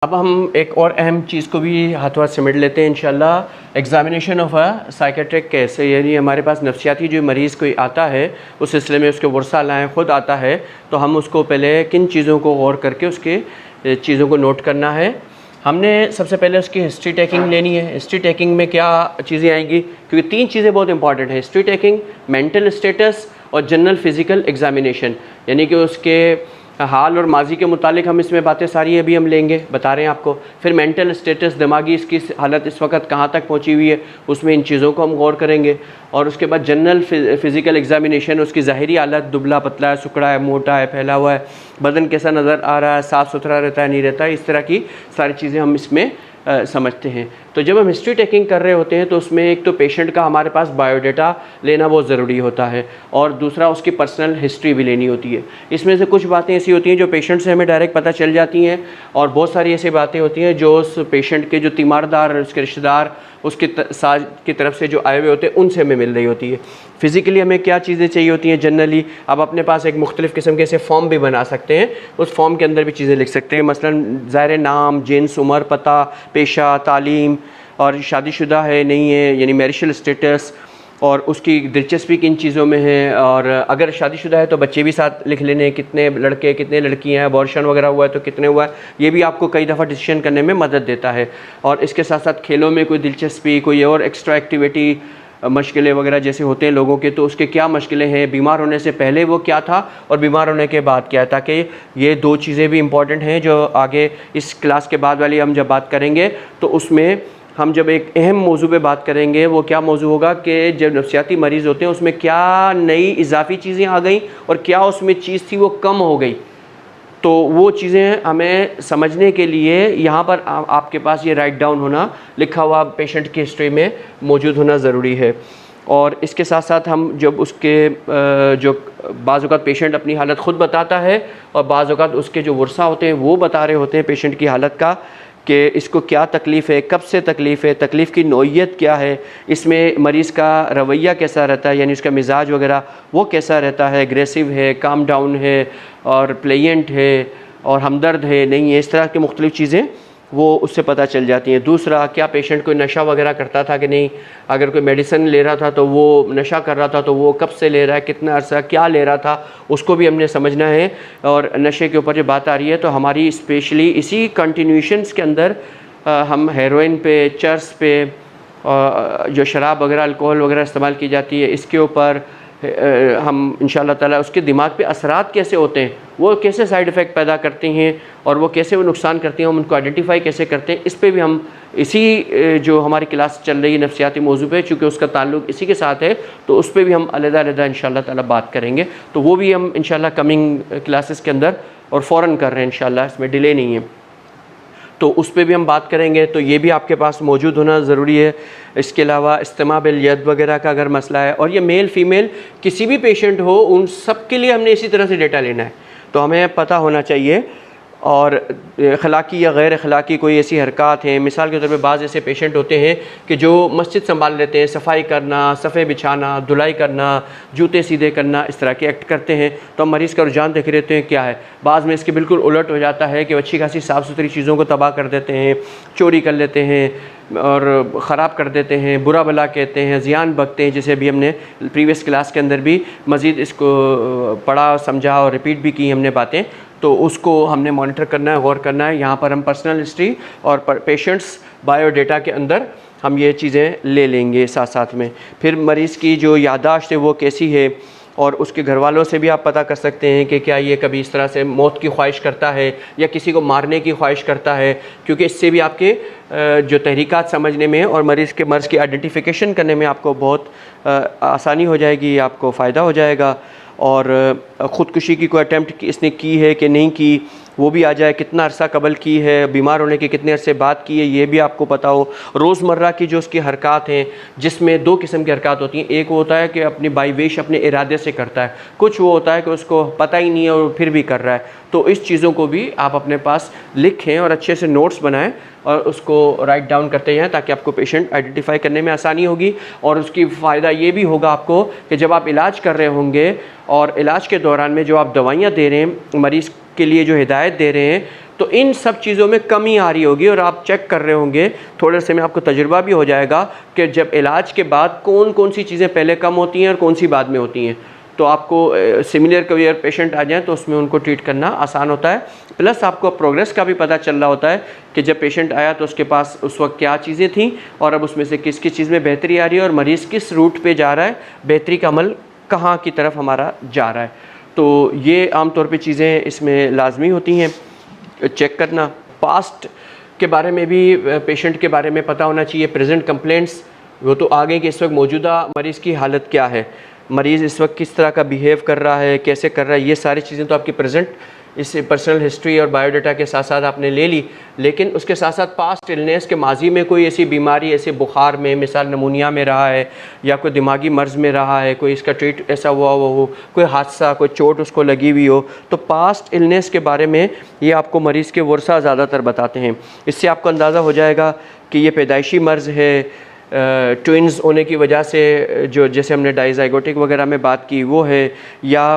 अब हम एक और अहम चीज़ को भी हाथों हाथ सिमट लेते हैं इंशाल्लाह। Examination of a psychiatric case, यानी हमारे पास नफ्सियाती जो मरीज़ कोई आता है उस सिलसिले में उसके वर्सा लाएँ ख़ुद आता है तो हम उसको पहले किन चीज़ों को गौर करके उसके चीज़ों को नोट करना है। हमने सबसे पहले उसकी हिस्ट्री टेकिंग लेनी है। हिस्ट्री टेकिंग में क्या चीज़ें आएंगी, क्योंकि तीन चीज़ें बहुत इंपॉर्टेंट है, हिस्ट्री टेकिंग, मेंटल स्टेटस और जनरल फ़िज़िकल एग्ज़ामिनेशन, यानी कि उसके हाल और माजी के मुतालिक हम इसमें बातें सारी अभी हम लेंगे, बता रहे हैं आपको। फिर मेंटल स्टेटस, दिमागी इसकी हालत इस वक्त कहाँ तक पहुँची हुई है, उसमें इन चीज़ों को हम गौर करेंगे। और उसके बाद जनरल फ़िज़िकल एग्ज़ामिनेशन, उसकी ज़ाहिरी हालत, दुबला पतला है, सुकड़ा है, मोटा है, फैला हुआ है, बदन कैसा नज़र आ रहा है, साफ़ सुथरा रहता है, नहीं रहता है, इस तरह की सारी चीज़ें हम इसमें समझते हैं। तो जब हम हिस्ट्री टेकिंग कर रहे होते हैं तो उसमें एक तो पेशेंट का हमारे पास बायोडाटा लेना बहुत ज़रूरी होता है और दूसरा उसकी पर्सनल हिस्ट्री भी लेनी होती है। इसमें से कुछ बातें ऐसी होती हैं जो पेशेंट से हमें डायरेक्ट पता चल जाती हैं और बहुत सारी ऐसी बातें होती हैं जो उस पेशेंट के जो तीमारदार, उसके रिश्तेदार, उसके साज की तरफ से जो आए हुए होते हैं उनसे हमें मिल रही होती है। फ़िज़िकली हमें क्या चीज़ें चाहिए होती हैं जनरली, अब अपने पास एक मुख्तलिफ़ किस्म के ऐसे फॉर्म भी बना सकते हैं, उस फॉर्म के अंदर भी चीज़ें लिख सकते हैं। मसलन ज़ाहिर नाम, जिन्स, उम्र, पता, पेशा, तालीम और शादीशुदा है नहीं है, यानी मैरिशल स्टेटस, और उसकी दिलचस्पी किन चीज़ों में है, और अगर शादीशुदा है तो बच्चे भी साथ लिख लेने, कितने लड़के कितने लड़कियां हैं, अबॉर्शन वगैरह हुआ है तो कितने हुआ है, ये भी आपको कई दफ़ा डिसीजन करने में मदद देता है। और इसके साथ साथ खेलों में कोई दिलचस्पी, कोई और एक्स्ट्रा एक्टिविटी, मशकिलें वगैरह जैसे होते हैं लोगों के, तो उसके क्या मशकिलें हैं, बीमार होने से पहले वो क्या था और बीमार होने के बाद क्या है, ताकि ये दो चीज़ें भी इम्पॉर्टेंट हैं जो आगे इस क्लास के बाद वाली हम जब बात करेंगे तो उसमें हम जब एक अहम मौजू पे बात करेंगे, वो क्या मौजू होगा कि जब नफ्सियाती मरीज़ होते हैं उसमें क्या नई इजाफी चीज़ें आ गई और क्या उसमें चीज़ थी वो कम हो गई। तो वो चीज़ें हमें समझने के लिए यहाँ पर आपके पास ये राइट डाउन होना, लिखा हुआ पेशेंट की हिस्ट्री में मौजूद होना ज़रूरी है। और इसके साथ साथ हम जब उसके जो बाज़ औक़ात पेशेंट अपनी हालत ख़ुद बताता है और बाज़ औक़ात उसके जो वर्सा होते हैं वो बता रहे होते हैं पेशेंट की हालत का, कि इसको क्या तकलीफ़ है, कब से तकलीफ़ है, तकलीफ़ की नौइयत क्या है, इसमें मरीज़ का रवैया कैसा रहता है, यानी उसका मिजाज वगैरह वो कैसा रहता है, एग्रेसिव है, काम डाउन है और प्लेजेंट है और हमदर्द है नहीं है, इस तरह की मुख्तलिफ़ चीज़ें वो उससे पता चल जाती हैं। दूसरा, क्या पेशेंट कोई नशा वगैरह करता था कि नहीं, अगर कोई मेडिसिन ले रहा था तो वो नशा कर रहा था तो वो कब से ले रहा है, कितना अर्सा क्या ले रहा था, उसको भी हमने समझना है। और नशे के ऊपर जब बात आ रही है तो हमारी स्पेशली इसी कंटिन्यूशंस के अंदर हम हेरोइन पे, चर्स पे, जो शराब वगैरह, अल्कोहल वगैरह इस्तेमाल की जाती है, इसके ऊपर हम इंशाअल्लाह ताला उसके दिमाग पे असरात कैसे होते हैं, वो कैसे साइड इफ़ेक्ट पैदा करते हैं और वो कैसे वो नुकसान करते हैं, हम उनको आइडेंटिफाई कैसे करते हैं, इस पे भी हम इसी जो हमारी क्लास चल रही है नफ्सियाती मौजू पे, चूँकि उसका ताल्लुक़ इसी के साथ है तो उस पर भी हम अलग-अलग इंशाअल्लाह ताला बात करेंगे। तो वो भी हम इंशाअल्लाह कमिंग क्लासेस के अंदर और फ़ौरन कर रहे हैं इंशाअल्लाह, इसमें डिले नहीं है, तो उस पर भी हम बात करेंगे। तो ये भी आपके पास मौजूद होना ज़रूरी है। इसके अलावा इस्तिमा बिल यद वगैरह का अगर मसला है, और ये मेल फ़ीमेल किसी भी पेशेंट हो उन सब के लिए हमने इसी तरह से डेटा लेना है, तो हमें पता होना चाहिए। और अखलाकी या गैर अखलाकी कोई ऐसी हरकत हैं, मिसाल के तौर पे बाज़ ऐसे पेशेंट होते हैं कि जो मस्जिद संभाल लेते हैं, सफाई करना, सफ़े बिछाना, धुलाई करना, जूते सीधे करना, इस तरह के एक्ट करते हैं, तो हम मरीज़ का रुझान देख रहते हैं क्या है। बाज़ में इसके बिल्कुल उलट हो जाता है कि अच्छी खासी साफ़ सुथरी चीज़ों को तबाह कर देते हैं, चोरी कर लेते हैं और ख़राब कर देते हैं, बुरा भला कहते हैं, ज़ियान बकते हैं, जैसे अभी हमने प्रीवियस क्लास के अंदर भी मज़ीद इसको पढ़ा, समझा और रिपीट भी की हमने बातें, तो उसको हमने मॉनिटर करना है, गौर करना है। यहाँ पर हम पर्सनल हिस्ट्री और पेशेंट्स बायोडाटा के अंदर हम ये चीज़ें ले लेंगे साथ साथ में। फिर मरीज़ की जो याददाश्त है वो कैसी है, और उसके घर वालों से भी आप पता कर सकते हैं कि क्या ये कभी इस तरह से मौत की ख्वाहिश करता है या किसी को मारने की ख्वाहिश करता है, क्योंकि इससे भी आपके जो तहरीकात समझने में और मरीज़ के मर्ज़ की आइडेंटिफिकेशन करने में आपको बहुत आसानी हो जाएगी, आपको फ़ायदा हो जाएगा। और ख़ुदकुशी की कोई अटैम्प्ट इसने की है कि नहीं की वो भी आ जाए, कितना अरसा कबल की है, बीमार होने के कितने अरसे बाद की है ये भी आपको पता हो। रोज़मर्रा की जो उसकी हरकत हैं, जिसमें दो किस्म की हरकत होती हैं, एक वो होता है कि अपनी बाईवेश अपने इरादे से करता है, कुछ वो होता है कि उसको पता ही नहीं है और फिर भी कर रहा है। तो इस चीज़ों को भी आप अपने पास लिखें और अच्छे से नोट्स बनाएं और उसको राइट डाउन करते जाएं, ताकि आपको पेशेंट आइडेंटिफाई करने में आसानी होगी। और उसकी फ़ायदा ये भी होगा आपको कि जब आप इलाज कर रहे होंगे और इलाज के दौरान में जो आप दवाइयाँ दे रहे हैं मरीज़ के लिए जो हिदायत दे रहे हैं, तो इन सब चीज़ों में कमी आ रही होगी और आप चेक कर रहे होंगे, थोड़े से में आपको तजुर्बा भी हो जाएगा कि जब इलाज के बाद कौन कौन सी चीज़ें पहले कम होती हैं और कौन सी बाद में होती हैं। तो आपको सिमिलर कोई अगर पेशेंट आ जाए तो उसमें उनको ट्रीट करना आसान होता है, प्लस आपको प्रोग्रेस का भी पता चल रहा होता है कि जब पेशेंट आया तो उसके पास उस वक्त क्या चीज़ें थी और अब उसमें से किस किस चीज़ में बेहतरी आ रही है और मरीज़ किस रूट पे जा रहा है, बेहतरी का अमल कहाँ की तरफ हमारा जा रहा है। तो ये आम तौर पे चीज़ें इसमें लाजमी होती हैं चेक करना। पास्ट के बारे में भी पेशेंट के बारे में पता होना चाहिए, प्रेजेंट कंप्लेंट्स वो तो आगे कि इस वक्त मौजूदा मरीज़ की हालत क्या है, मरीज़ इस वक्त किस तरह का बिहेव कर रहा है, कैसे कर रहा है, ये सारी चीज़ें तो आपकी प्रेजेंट इस पर्सनल हिस्ट्री और बायोडाटा के साथ साथ आपने ले ली, लेकिन उसके साथ साथ पास्ट इलनेस के माजी में कोई ऐसी बीमारी, ऐसे बुखार में मिसाल नमूनिया में रहा है या कोई दिमागी मर्ज़ में रहा है, कोई इसका ट्रीट ऐसा हुआ हो, कोई हादसा, कोई चोट उसको लगी हुई हो, तो पास्ट इलनेस के बारे में ये आपको मरीज़ के वर्सा ज़्यादातर बताते हैं। इससे आपको अंदाज़ा हो जाएगा कि ये पैदाइशी मर्ज़ है, ट्विन्स होने की वजह से जो जैसे हमने डाइज़ाइगोटिक वगैरह में बात की वो है, या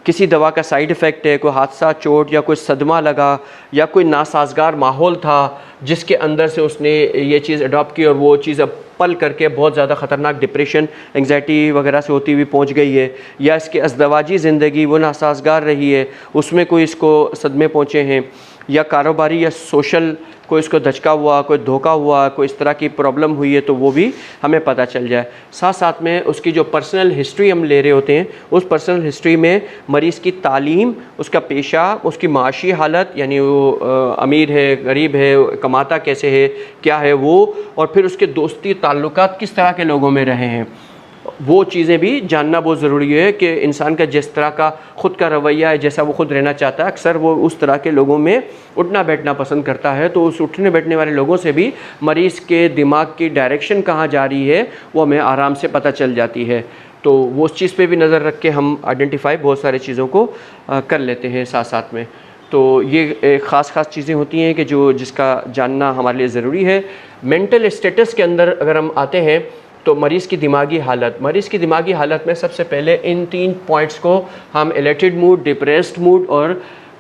किसी दवा का साइड इफ़ेक्ट है, कोई हादसा, चोट या कोई सदमा लगा या कोई नासाजगार माहौल था जिसके अंदर से उसने ये चीज़ अडॉप्ट की और वो चीज़ अब पल करके बहुत ज़्यादा ख़तरनाक डिप्रेशन, एंग्जाइटी वगैरह से होती हुई पहुंच गई है, या इसकी अज़दवाजी ज़िंदगी वो नासाजगार रही है, उसमें कोई इसको सदमे पहुँचे हैं, या कारोबारी या सोशल कोई इसको धचका हुआ, कोई धोखा हुआ, कोई इस तरह की प्रॉब्लम हुई है, तो वो भी हमें पता चल जाए। साथ साथ में उसकी जो पर्सनल हिस्ट्री हम ले रहे होते हैं, उस पर्सनल हिस्ट्री में मरीज़ की तालीम, उसका पेशा, उसकी माशी हालत, यानी वो अमीर है, गरीब है, कमाता कैसे है, क्या है वो, और फिर उसके दोस्ती ताल्लुकात किस तरह के लोगों में रहे हैं, वो चीज़ें भी जानना बहुत ज़रूरी है कि इंसान का जिस तरह का ख़ुद का रवैया है, जैसा वो ख़ुद रहना चाहता है, अक्सर वो उस तरह के लोगों में उठना बैठना पसंद करता है, तो उस उठने बैठने वाले लोगों से भी मरीज़ के दिमाग की डायरेक्शन कहाँ जा रही है वो हमें आराम से पता चल जाती है। तो वो उस चीज़ पे भी नज़र रख के हम आइडेंटिफाई बहुत सारी चीज़ों को कर लेते हैं साथ साथ में। तो ये ख़ास चीज़ें होती हैं कि जिसका जानना हमारे लिए ज़रूरी है। मेंटल स्टेटस के अंदर अगर हम आते हैं तो मरीज़ की दिमागी हालत में सबसे पहले इन 3 पॉइंट्स को हम एलेटेड मूड, डिप्रेस्ड मूड और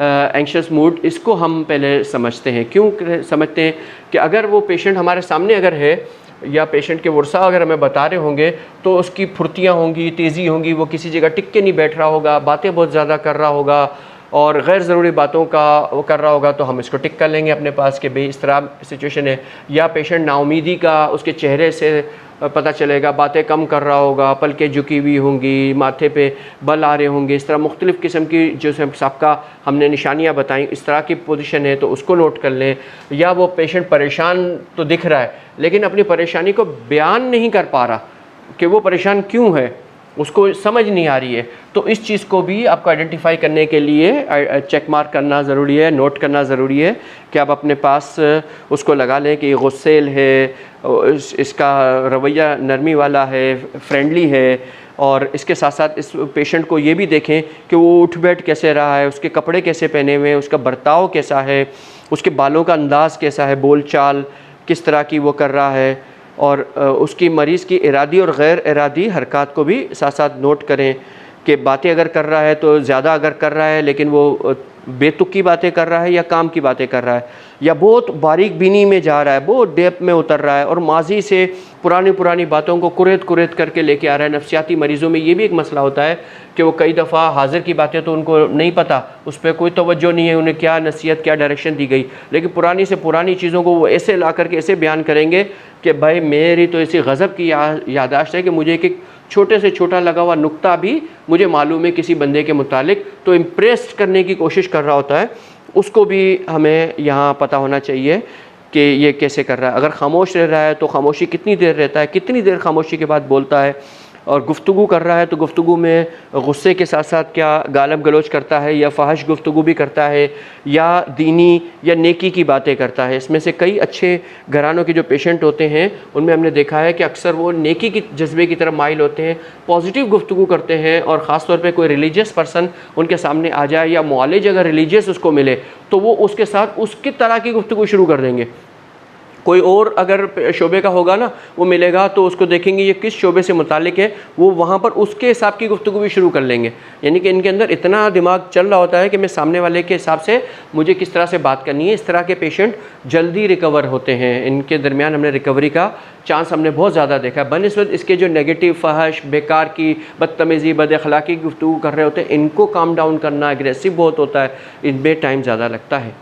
एंग्शियस मूड, इसको हम पहले समझते हैं। क्यों समझते हैं कि अगर वो पेशेंट हमारे सामने अगर है या पेशेंट के वर्सा अगर हमें बता रहे होंगे तो उसकी फुर्तियाँ होंगी, तेज़ी होंगी, वो किसी जगह टिक के नहीं बैठ रहा होगा, बातें बहुत ज़्यादा कर रहा होगा और गैर ज़रूरी बातों का वो कर रहा होगा, तो हम इसको टिक कर लेंगे अपने पास कि भाई इस तरह सिचुएशन है। या पेशेंट नाउमीदी का उसके चेहरे से पता चलेगा, बातें कम कर रहा होगा, पलकें झुकी हुई होंगी, माथे पे बल आ रहे होंगे, इस तरह मुख्तलिफ़ किस्म की जो सबका हमने निशानियां बताई, इस तरह की पोजीशन है तो उसको नोट कर लें। या वो पेशेंट परेशान तो दिख रहा है लेकिन अपनी परेशानी को बयान नहीं कर पा रहा कि वो परेशान क्यों है, उसको समझ नहीं आ रही है, तो इस चीज़ को भी आपको आइडेंटिफाई करने के लिए चेक मार्क करना ज़रूरी है, नोट करना ज़रूरी है कि आप अपने पास उसको लगा लें कि गुस्सेल है, इसका रवैया नरमी वाला है, फ्रेंडली है, और इसके साथ साथ इस पेशेंट को ये भी देखें कि वो उठ बैठ कैसे रहा है, उसके कपड़े कैसे पहने हुए हैं, उसका बर्ताव कैसा है, उसके बालों का अंदाज़ कैसा है, बोल चाल किस तरह की वो कर रहा है, और उसकी मरीज़ की इरादी और गैर इरादी हरकत को भी साथ साथ नोट करें कि बातें अगर कर रहा है तो ज़्यादा अगर कर रहा है लेकिन वो बेतुकी बातें कर रहा है या काम की बातें कर रहा है, या बहुत बारीक बीनी में जा रहा है, बहुत डेप्थ में उतर रहा है और माजी से पुरानी बातों को कुरेद करके लेके आ रहा है। नफ्सियाती मरीज़ों में ये भी एक मसला होता है कि वो कई दफ़ा हाजिर की बातें तो उनको नहीं पता, उस पर कोई तवज्जो नहीं है, उन्हें क्या नसीहत क्या डायरेक्शन दी गई, लेकिन पुरानी से पुरानी चीज़ों को वो ऐसे ला करके ऐसे बयान करेंगे कि भाई मेरी तो ऐसी गज़ब की यादाश्त है कि मुझे एक छोटे से छोटा लगा हुआ नुक्ता भी मुझे मालूम है किसी बंदे के मुतालिक, तो इम्प्रेस करने की कोशिश कर रहा होता है। उसको भी हमें यहाँ पता होना चाहिए कि ये कैसे कर रहा है। अगर खामोश रह रहा है तो खामोशी कितनी देर रहता है, कितनी देर खामोशी के बाद बोलता है, और गुफ्तगू कर रहा है तो गुफ्तगू में गुस्से के साथ साथ क्या गालब गलोच करता है या फहश गुफ्तगू भी करता है या दीनी या नेकी की बातें करता है। इसमें से कई अच्छे घरानों के जो पेशेंट होते हैं उनमें हमने देखा है कि अक्सर वो नेकी की जज्बे की तरफ माइल होते हैं, पॉजिटिव गुफ्तगू करते हैं, और ख़ास तौर पे कोई रिलीजियस पर्सन उनके सामने आ जाए या मुआलिज अगर रिलीजियस उसको मिले तो वो उसके साथ उसकी तरह की गुफ्तगू शुरू कर देंगे, कोई और अगर शोबे का होगा ना वो मिलेगा तो उसको देखेंगे ये किस शोबे से मुतालिक है, वो वहाँ पर उसके हिसाब की गुफ्तगू भी शुरू कर लेंगे। यानी कि इनके अंदर इतना दिमाग चल रहा होता है कि मैं सामने वाले के हिसाब से मुझे किस तरह से बात करनी है। इस तरह के पेशेंट जल्दी रिकवर होते हैं, इनके दरमियान हमने रिकवरी का चांस हमने बहुत ज़्यादा देखा है। बनस्बत इसके जो नेगेटिव फहश, बेकार की बदतमीज़ी, बद अखलाकी की गुफ्तगू कर रहे होते हैं, इनको काम डाउन करना एग्रेसिव बहुत होता है, इनमें टाइम ज़्यादा लगता है।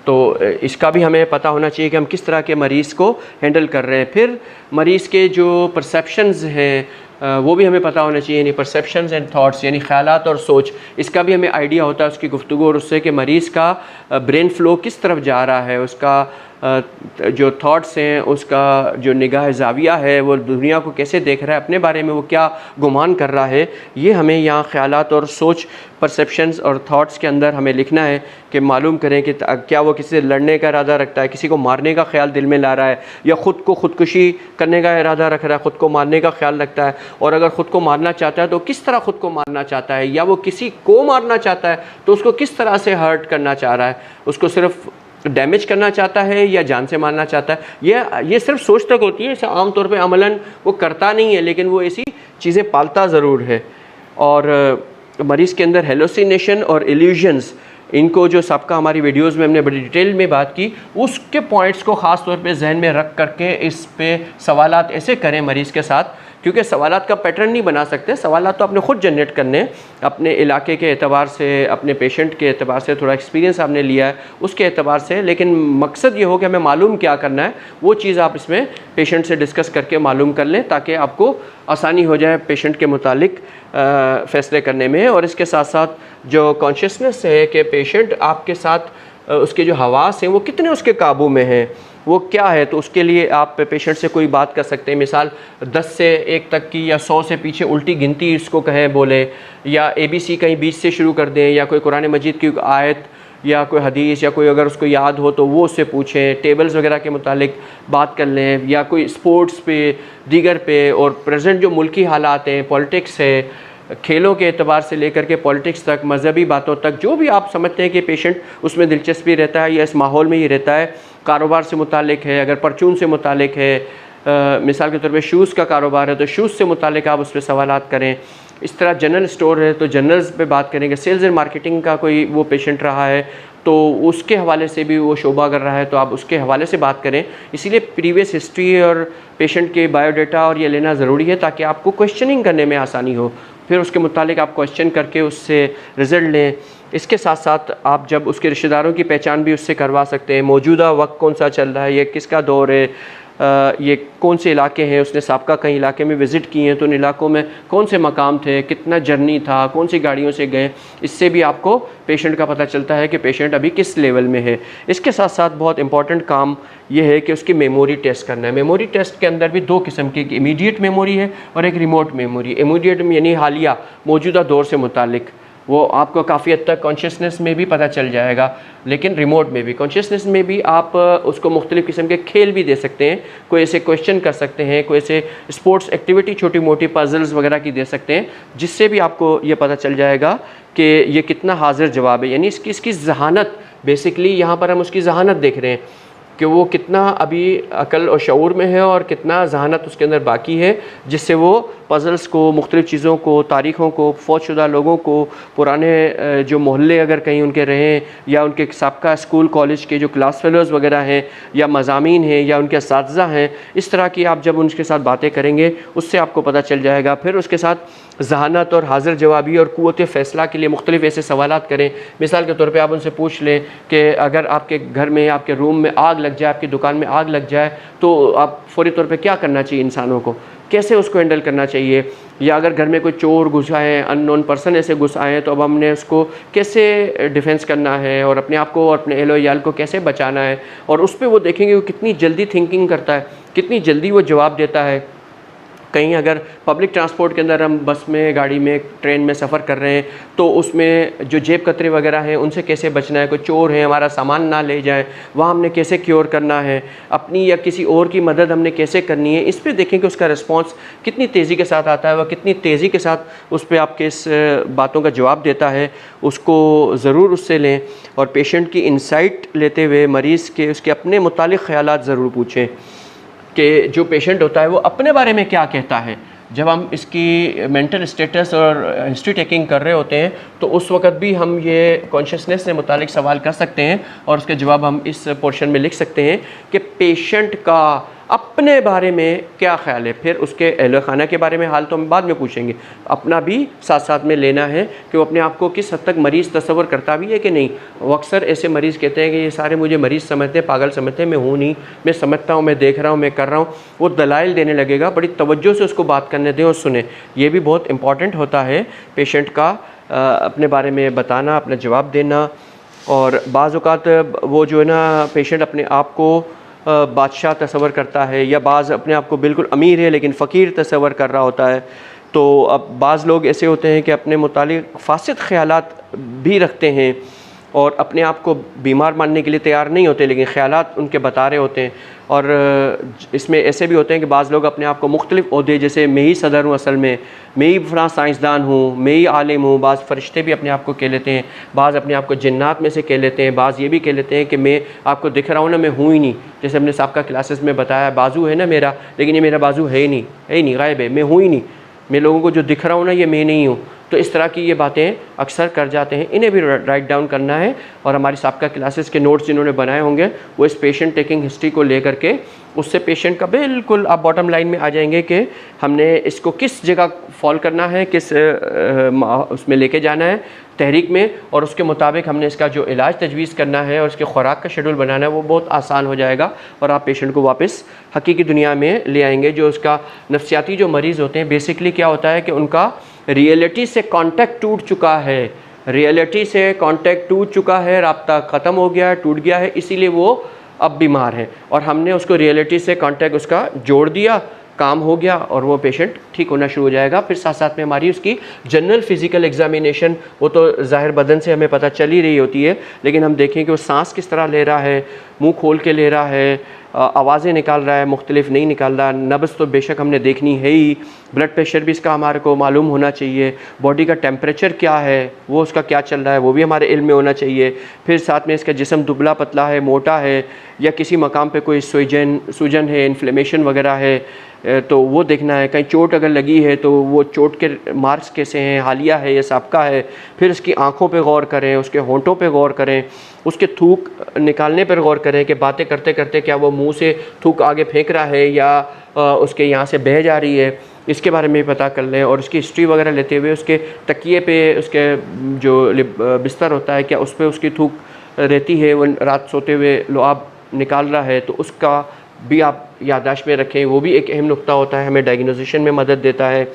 तो इसका भी हमें पता होना चाहिए कि हम किस तरह के मरीज़ को हैंडल कर रहे हैं। फिर मरीज़ के जो परसेप्शंस हैं वो भी हमें पता होना चाहिए, यानी परसेप्शंस एंड थॉट्स, यानी ख्यालात और सोच, इसका भी हमें आइडिया होता है उसकी गुफ्तगू और उससे कि मरीज़ का ब्रेन फ़्लो किस तरफ जा रहा है, उसका जो थॉट्स हैं, उसका जो निगाह ज़ाविया है, वो दुनिया को कैसे देख रहा है, अपने बारे में वो क्या गुमान कर रहा है, ये हमें यहाँ ख़यालात और सोच, परसेप्शंस और थॉट्स के अंदर हमें लिखना है कि मालूम करें कि क्या वो किसी से लड़ने का इरादा रखता है, किसी को मारने का ख्याल दिल में ला रहा है, या ख़ुद को ख़ुदकुशी करने का इरादा रख रहा है, ख़ुद को मारने का ख्याल रखता है, और अगर ख़ुद को मारना चाहता है तो किस तरह ख़ुद को मारना चाहता है, या वो किसी को मारना चाहता है तो उसको किस तरह से हर्ट करना चाह रहा है, उसको सिर्फ डैमेज करना चाहता है या जान से मारना चाहता है। ये सिर्फ सोच तक होती है, इसे आमतौर पे अमलन वो करता नहीं है, लेकिन वो ऐसी चीज़ें पालता ज़रूर है। और मरीज़ के अंदर हेलोसिनेशन और इल्यूजन्स, इनको जो सबका हमारी वीडियोस में हमने बड़ी डिटेल में बात की, उसके पॉइंट्स को ख़ास तौर पे जहन में रख करके इस पे सवालात ऐसे करें मरीज़ के साथ, क्योंकि सवालात का पैटर्न नहीं बना सकते, सवालात तो आपने ख़ुद जनरेट करने हैं अपने इलाके के एतबार से, अपने पेशेंट के एतबार से, थोड़ा एक्सपीरियंस आपने लिया है उसके एतबार से, लेकिन मकसद ये हो कि हमें मालूम क्या करना है, वो चीज़ आप इसमें पेशेंट से डिस्कस करके मालूम कर लें, ताकि आपको आसानी हो जाए पेशेंट के मुतालिक फ़ैसले करने में। और इसके साथ साथ जो कॉन्शियसनेस है कि पेशेंट आपके साथ उसके जो हवास हैं वो कितने उसके काबू में हैं, वो क्या है, तो उसके लिए आप पेशेंट से कोई बात कर सकते हैं, मिसाल 10 से 1 तक की या 100 से पीछे उल्टी गिनती इसको कहें, बोले, या ABC कहीं 20 से शुरू कर दें, या कोई कुरान मजीद की आयत या कोई हदीस या कोई अगर उसको याद हो तो वो उससे पूछें, टेबल्स वगैरह के मुतालिक बात कर लें, या कोई स्पोर्ट्स पे, दीगर पे, और प्रेजेंट जो मुल्की हालात हैं, पॉलिटिक्स है, खेलों के एतबार से लेकर के पॉलिटिक्स तक, मजहबी बातों तक, जो भी आप समझते हैं कि पेशेंट उसमें दिलचस्पी रहता है या इस माहौल में ही रहता है, कारोबार से मुतालिक है, अगर परचून से मुतालिक है, मिसाल के तौर पे शूज़ का कारोबार है तो शूज़ से मुतालिक आप उस पर सवालात करें। इस तरह जनरल स्टोर है तो जनरल्स पे बात करेंगे, सेल्स एंड मार्केटिंग का कोई वो पेशेंट रहा है तो उसके हवाले से भी वो शोबा कर रहा है तो आप उसके हवाले से बात करें। इसीलिए प्रीवियस हिस्ट्री और पेशेंट के बायोडाटा और ये लेना ज़रूरी है ताकि आपको क्वेश्चनिंग करने में आसानी हो, फिर उसके मुतालिक आप क्वेश्चन करके उससे रिज़ल्ट लें। इसके साथ साथ आप जब उसके रिश्तेदारों की पहचान भी उससे करवा सकते हैं, मौजूदा वक्त कौन सा चल रहा है, ये किसका दौर है, ये कौन से इलाके हैं, उसने साबका कहीं इलाके में विज़िट किए हैं तो उन इलाकों में कौन से मकाम थे, कितना जर्नी था, कौन सी गाड़ियों से गए, इससे भी आपको पेशेंट का पता चलता है कि पेशेंट अभी किस लेवल में है। इसके साथ साथ बहुत इंपॉर्टेंट काम ये है कि उसकी मेमोरी टेस्ट करना है। मेमोरी टेस्ट के अंदर भी 2 किस्म की, एक इमीडिएट मेमोरी है और एक रिमोट मेमोरी। इमीडिएट यानी हालिया मौजूदा दौर से मुतालिक, वो आपको काफ़ी हद तक कॉन्शियसनेस में भी पता चल जाएगा, लेकिन रिमोट में भी, कॉन्शियसनेस में भी आप उसको मुख्तलिफ़ किस्म के खेल भी दे सकते हैं, कोई ऐसे क्वेश्चन कर सकते हैं, कोई ऐसे स्पोर्ट्स एक्टिविटी छोटी मोटी पजल्स वगैरह की दे सकते हैं, जिससे भी आपको ये पता चल जाएगा कि ये कितना हाजिर जवाब है, यानी इसकी जहानत, बेसिकली यहाँ पर हम उसकी जहानत देख रहे हैं कि वो कितना अभी अकल और शऊर में है और कितना जहानत उसके अंदर बाकी है, जिससे वो पज़ल्स को, मुख्तलिफ़ चीज़ों को, तारीख़ों को, फ़ौतशुदा लोगों को, पुराने जो मोहल्ले अगर कहीं उनके रहें या उनके साबका स्कूल कॉलेज के जो क्लास फ़ेलोज़ वगैरह हैं या मज़ामीन हैं या उनके असातिज़ा हैं, इस तरह की आप जब उनके साथ बातें करेंगे उससे आपको पता चल जाएगा। फिर उसके साथ जहानत और हाजिर जवाबी और क़ुव्वत फ़ैसला के लिए मुख्तलिफ़ ऐसे सवालात करें। मिसाल के तौर पर आप उनसे पूछ लें कि अगर आपके घर में, आपके रूम में आग लग जाए, आपकी दुकान में आग लग जाए तो आप फ़ौरी तौर पे क्या करना चाहिए इंसानों को, कैसे उसको हैंडल करना चाहिए, या अगर घर में कोई चोर घुस आए, अननोन पर्सन ऐसे घुस आए तो अब हमने उसको कैसे डिफेंस करना है और अपने आप को और अपने एहलो याल को कैसे बचाना है। और उस पर वो देखेंगे वो कितनी जल्दी थिंकिंग करता है, कितनी जल्दी वो जवाब देता है, कहीं अगर पब्लिक ट्रांसपोर्ट के अंदर हम बस में, गाड़ी में, ट्रेन में सफ़र कर रहे हैं तो उसमें जो जेब कतरे वगैरह हैं उनसे कैसे बचना है, कोई चोर है हमारा सामान ना ले जाए, वहाँ हमने कैसे क्योर करना है, अपनी या किसी और की मदद हमने कैसे करनी है, इस पर देखें कि उसका रिस्पॉन्स कितनी तेज़ी के साथ आता है, वह कितनी तेज़ी के साथ उस पर आपके इस बातों का जवाब देता है, उसको ज़रूर उससे लें। और पेशेंट की इंसाइट लेते हुए मरीज़ के उसके अपने मुतालिक ख़यालात ज़रूर पूछें कि जो पेशेंट होता है वो अपने बारे में क्या कहता है। जब हम इसकी मेंटल स्टेटस और हिस्ट्री टेकिंग कर रहे होते हैं तो उस वक़्त भी हम ये कॉन्शियसनेस से मुतालिक सवाल कर सकते हैं और उसके जवाब हम इस पोर्शन में लिख सकते हैं कि पेशेंट का अपने बारे में क्या ख़्याल है। फिर उसके अहल खाना के बारे में हाल तो हम बाद में पूछेंगे, अपना भी साथ साथ में लेना है कि वो अपने आप को किस हद तक मरीज़ तस्वर करता भी है कि नहीं। वो अक्सर ऐसे मरीज़ कहते हैं कि ये सारे मुझे मरीज़ समझते हैं, पागल समझते हैं, मैं हूँ नहीं, मैं समझता हूँ, मैं देख रहा हूँ, मैं कर रहा हूँ। वो दलाइल देने लगेगा, बड़ी तवज्जो से उसको बात करने दें और सुने। ये भी बहुत इंपॉर्टेंट होता है पेशेंट का अपने बारे में बताना, अपना जवाब देना। और बाज़ औक़ात वो जो है ना पेशेंट अपने आप को बादशाह तस्वर करता है या बाज़ अपने आप को बिल्कुल अमीर है लेकिन फ़कीर तस्वर कर रहा होता है। तो अब बाज़ लोग ऐसे होते हैं कि अपने मुतालिक फ़ासिद ख़यालात भी रखते हैं और अपने आप को बीमार मानने के लिए तैयार नहीं होते लेकिन ख़यालात उनके बता रहे होते हैं। और इसमें ऐसे भी होते हैं कि बाज़ लोग अपने आप को मुख्तलिफ़ ओहदे, जैसे मैं ही सदर हूँ, असल में मैं ही फ़लाँ साइंसदान हूँ, मैं ही आलिम हूँ। बाज़ फ़रिश्ते भी अपने आप को कह लेते हैं, बाज़ अपने आप को जिन्नात में से कह लेते हैं, बाज़ ये भी कह लेते हैं कि मैं आपको दिख रहा हूँ ना, मैं हूँ ही नहीं। जैसे हमने साबका क्लासेस में बताया, बाजू है ना मेरा, लेकिन ये मेरा बाजू है ही नहीं, गायब है, मैं हूँ ही नहीं, मैं लोगों को जो दिख रहा हूँ ना ये मैं नहीं हूँ। तो इस तरह की ये बातें अक्सर कर जाते हैं, इन्हें भी राइट डाउन करना है। और हमारी साबका क्लासेस के नोट्स जिन्होंने बनाए होंगे वो इस पेशेंट टेकिंग हिस्ट्री को लेकर के उससे पेशेंट का बिल्कुल आप बॉटम लाइन में आ जाएंगे कि हमने इसको किस जगह फॉल करना है, किस उसमें लेके जाना है तहरीक में, और उसके मुताबिक हमने इसका जो इलाज तजवीज़ करना है और उसके ख़ुराक का शेड्यूल बनाना है वो बहुत आसान हो जाएगा और आप पेशेंट को वापस हकीकी दुनिया में ले आएंगे। जो उसका नफ्सियाती जो मरीज़ होते हैं बेसिकली क्या होता है कि उनका रियलिटी से कांटेक्ट टूट चुका है, रियलिटी से कांटेक्ट टूट चुका है, राब्ता ख़त्म हो गया है, टूट गया है, इसीलिए वो अब बीमार है और हमने उसको रियलिटी से कांटेक्ट उसका जोड़ दिया, काम हो गया और वो पेशेंट ठीक होना शुरू हो जाएगा। फिर साथ साथ में हमारी उसकी जनरल फिज़िकल एग्जामिनेशन, वो तो ज़ाहिर बदन से हमें पता चल ही रही होती है, लेकिन हम देखें कि वो सांस किस तरह ले रहा है, मुंह खोल के ले रहा है, आवाज़ें निकाल रहा है, मुख्तलिफ नहीं निकाल रहा, नब्ज़ तो बेशक हमने देखनी है ही, ब्लड प्रेशर भी इसका हमारे को मालूम होना चाहिए, बॉडी का टेम्परेचर क्या है वो उसका क्या चल रहा है वो भी हमारे इल्म में होना चाहिए। फिर साथ में इसका जिस्म दुबला पतला है, मोटा है, या किसी मकाम पे कोई सूजन है, इन्फ्लेमेशन वगैरह है तो वो देखना है। कहीं चोट अगर लगी है तो वो चोट के मार्क्स कैसे हैं, हालिया है या साबका है। फिर उसकी आँखों पे गौर करें, उसके होंठों पे गौर करें, उसके थूक निकालने पर गौर करें कि बातें करते करते क्या वो मुंह से थूक आगे फेंक रहा है या उसके यहाँ से बह जा रही है, इसके बारे में पता कर लें। और उसकी हिस्ट्री वगैरह लेते हुए उसके तकिए पे उसके जो बिस्तर होता है क्या उस पर उसकी थूक रहती है, वो रात सोते हुए लुआब निकाल रहा है तो उसका भी आप याददाश्त में रखें, वो भी एक अहम नुक्ता होता है, हमें डायग्नोसिशन में मदद देता है।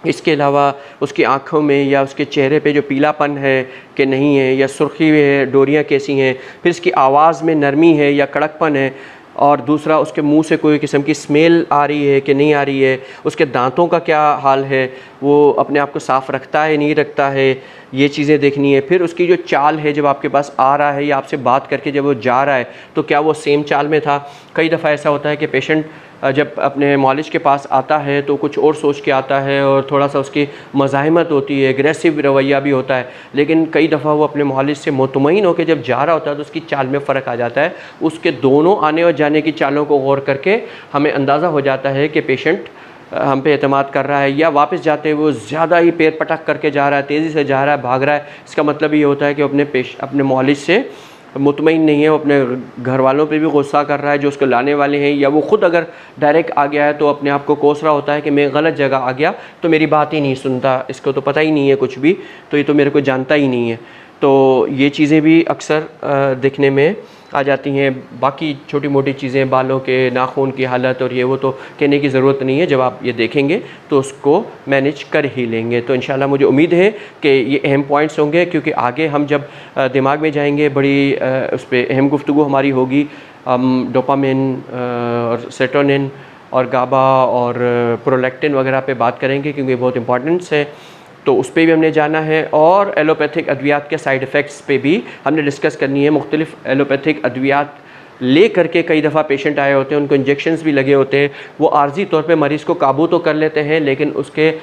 इसके अलावा उसकी आँखों में या उसके चेहरे पे जो पीलापन है कि नहीं है, या सुर्खी है, डोरियाँ कैसी हैं, फिर इसकी आवाज़ में नरमी है या कड़कपन है, और दूसरा उसके मुंह से कोई किस्म की स्मेल आ रही है कि नहीं आ रही है, उसके दांतों का क्या हाल है, वो अपने आप को साफ़ रखता है नहीं रखता है, ये चीज़ें देखनी है। फिर उसकी जो चाल है जब आपके पास आ रहा है या आपसे बात करके जब वो जा रहा है तो क्या वो सेम चाल में था। कई दफ़ा ऐसा होता है कि पेशेंट जब अपने मौलिज के पास आता है तो कुछ और सोच के आता है और थोड़ा सा उसकी मज़ाहिमत होती है, एग्रेसिव रवैया भी होता है, लेकिन कई दफ़ा वो अपने मौलिज से मुतमईन होकर जब जा रहा होता है तो उसकी चाल में फ़र्क आ जाता है। उसके दोनों आने और जाने की चालों को गौर करके हमें अंदाज़ा हो जाता है कि पेशेंट हम पे एतमाद कर रहा है, या वापस जाते हुए वो ज़्यादा ही पैर पटक करके जा रहा है, तेज़ी से जा रहा है, भाग रहा है। इसका मतलब ये होता है कि अपने मौलिज से मुतमईन नहीं है, वो अपने घर वालों पे भी गुस्सा कर रहा है जो उसको लाने वाले हैं, या वो ख़ुद अगर डायरेक्ट आ गया है तो अपने आप को कोस रहा होता है कि मैं गलत जगह आ गया तो मेरी बात ही नहीं सुनता, इसको तो पता ही नहीं है कुछ भी, तो ये तो मेरे को जानता ही नहीं है। तो ये चीज़ें भी अक्सर दिखने में आ जाती हैं। बाकी छोटी मोटी चीज़ें, बालों के नाखून की हालत और ये वो तो कहने की ज़रूरत नहीं है, जब आप ये देखेंगे तो उसको मैनेज कर ही लेंगे। तो इंशाल्लाह मुझे उम्मीद है कि ये अहम पॉइंट्स होंगे, क्योंकि आगे हम जब दिमाग में जाएंगे बड़ी उस पर अहम गुफ्तगू हमारी होगी। हम डोपामिन और सेरोटोनिन और गाबा और प्रोलैक्टिन वगैरह पे बात करेंगे क्योंकि बहुत इंपॉर्टेंट्स है, तो उस पर भी हमने जाना है। और एलोपैथिक अद्वियात के साइड इफ़ेक्ट्स पे भी हमने डिस्कस करनी है। मुख्तलिफ़ एलोपैथिक अद्वियात ले करके कई दफ़ा पेशेंट आए होते हैं, उनको इंजेक्शंस भी लगे होते हैं, वो आर्जी तौर पे मरीज़ को काबू तो कर लेते हैं लेकिन उसके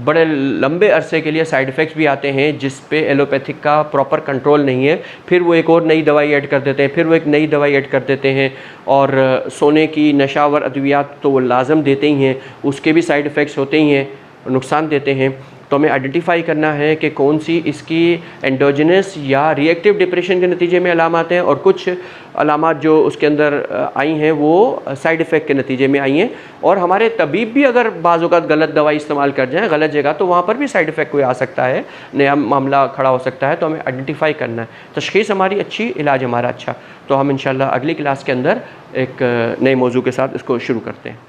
बड़े लंबे अरसे के लिए साइड इफ़ेक्ट्स भी आते हैं जिस पे एलोपैथिक का प्रॉपर कंट्रोल नहीं है। फिर वो एक और नई दवाई ऐड कर देते हैं, फिर वो एक नई दवाई ऐड कर देते हैं। और सोने की नशावर अद्वियात तो वो लाजम देते ही हैं, उसके भी साइड इफ़ेक्ट्स होते ही हैं, नुकसान देते हैं। तो हमें आइडेंटिफाई करना है कि कौन सी इसकी एंडोजेनस या रिएक्टिव डिप्रेशन के नतीजे में अलामत हैं और कुछ अलामत जो उसके अंदर आई हैं वो साइड इफ़ेक्ट के नतीजे में आई हैं। और हमारे तबीब भी अगर बाज़ औक़ात गलत दवाई इस्तेमाल कर जाएँ गलत जगह, तो वहाँ पर भी साइड इफ़ेक्ट कोई आ सकता है, नया मामला खड़ा हो सकता है। तो हमें आइडेंटिफाई करना है, तशख़ीस हमारी अच्छी, इलाज हमारा अच्छा। तो हम इंशाल्लाह अगली क्लास के अंदर एक नए मौजू के साथ इसको शुरू करते हैं।